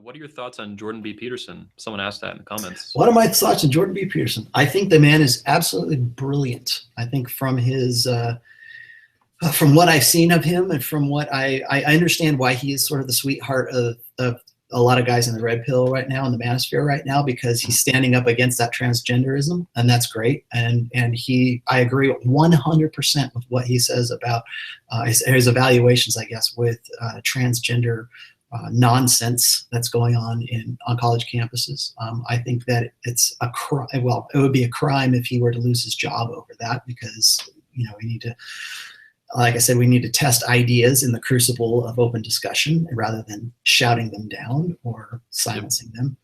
What are your thoughts on Jordan B. Peterson? Someone asked that in the comments. What are my thoughts on Jordan B. Peterson? I think the man is absolutely brilliant. I think from his, from what I've seen of him and from what I understand why he is sort of the sweetheart of a lot of guys in the red pill right now, in the manosphere right now, because he's standing up against that transgenderism, and that's great. And I agree 100% with what he says about his evaluations, I guess, with transgender nonsense that's going on college campuses. I think that it's a crime. Well, it would be a crime if he were to lose his job over that, because we need to, like I said, we need to test ideas in the crucible of open discussion rather than shouting them down or silencing them.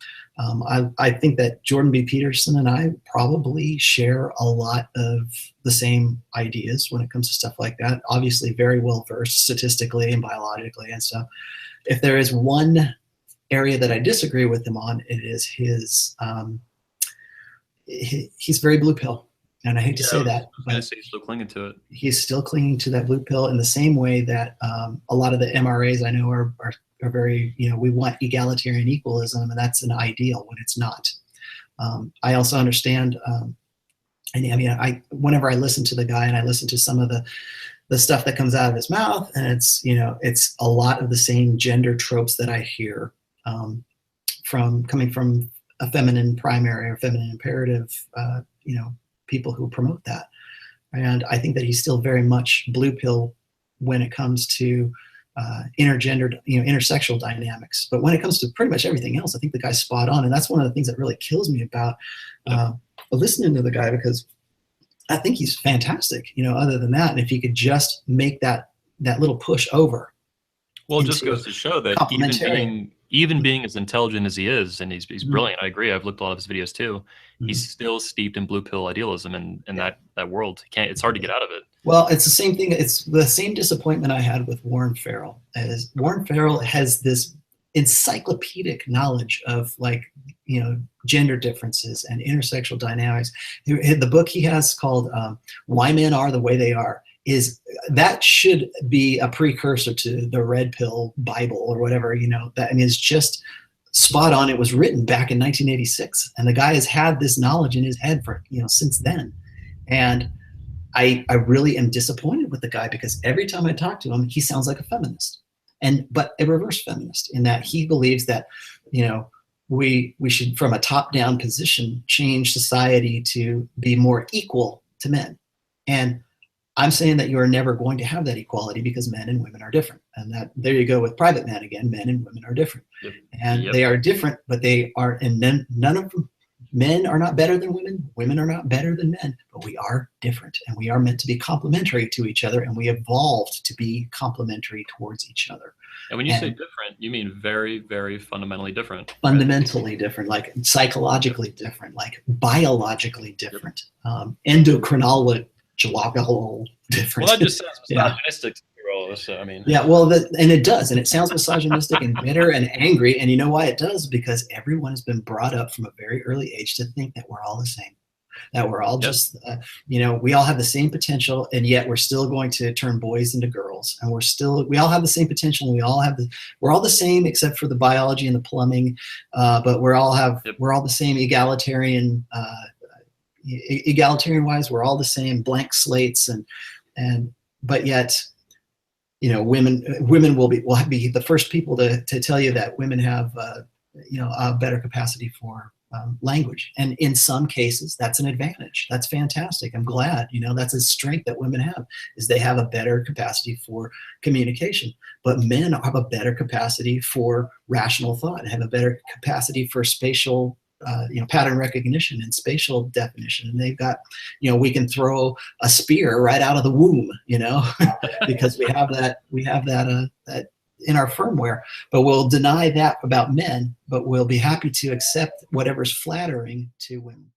I think that Jordan B. Peterson and I probably share a lot of the same ideas when it comes to stuff like that. Obviously, very well versed statistically and biologically and stuff. If there is one area that I disagree with him on, it is he's very blue pill. And I hate to say that, but he's still clinging to it. He's still clinging to that blue pill in the same way that a lot of the MRAs I know are very, we want egalitarian equalism, and that's an ideal when it's not. I also understand, and I mean, whenever I listen to the guy and I listen to some of the stuff that comes out of his mouth, and it's a lot of the same gender tropes that I hear coming from a feminine primary or feminine imperative, people who promote that. And I think that he's still very much blue pill when it comes to intergendered, intersexual dynamics. But when it comes to pretty much everything else, I think the guy's spot on. And that's one of the things that really kills me about listening to the guy, because I think he's fantastic, other than that. And if he could just make that little push over. Well, it just goes to show that even being as intelligent as he is, and he's brilliant. I agree. I've looked at a lot of his videos too. He's still steeped in blue pill idealism and that world. It's hard to get out of it. Well, it's the same thing. It's the same disappointment I had with Warren Farrell. As Warren Farrell has this encyclopedic knowledge of gender differences and intersexual dynamics. The book he has called Why Men Are the Way They Are that should be a precursor to the red pill Bible or whatever, that is just spot on. It was written back in 1986, and the guy has had this knowledge in his head for, since then. And I really am disappointed with the guy, because every time I talk to him, he sounds like a feminist, but a reverse feminist, in that he believes that, we should, from a top-down position, change society to be more equal to men. And I'm saying that you are never going to have that equality, because men and women are different. And that, there you go with private man again, men and women are different. And they are different, but they are, and none of them, men are not better than women are not better than men, but we are different, and we are meant to be complementary to each other, and we evolved to be complementary towards each other. And when you say different, you mean very, very fundamentally different. Fundamentally different, like psychologically different, like biologically different, endocrinologically different. Well, that just sounds misogynistic to me, Rollo. So, I mean. Yeah, well, and it does, and it sounds misogynistic and bitter and angry, and you know why it does? Because everyone has been brought up from a very early age to think that we're all the same, that we're all just, we all have the same potential, and yet we're still going to turn boys into girls, and we all have the same potential, and we're all the same except for the biology and the plumbing, but we're all the same egalitarian. Egalitarian wise, we're all the same, blank slates, but yet, women will be the first people to tell you that women have a better capacity for language, and in some cases that's an advantage. That's fantastic. I'm glad. That's a strength that women have, is they have a better capacity for communication. But men have a better capacity for rational thought, have a better capacity for spatial pattern recognition and spatial definition. And they've got, we can throw a spear right out of the womb, because we have that in our firmware. But we'll deny that about men, but we'll be happy to accept whatever's flattering to women.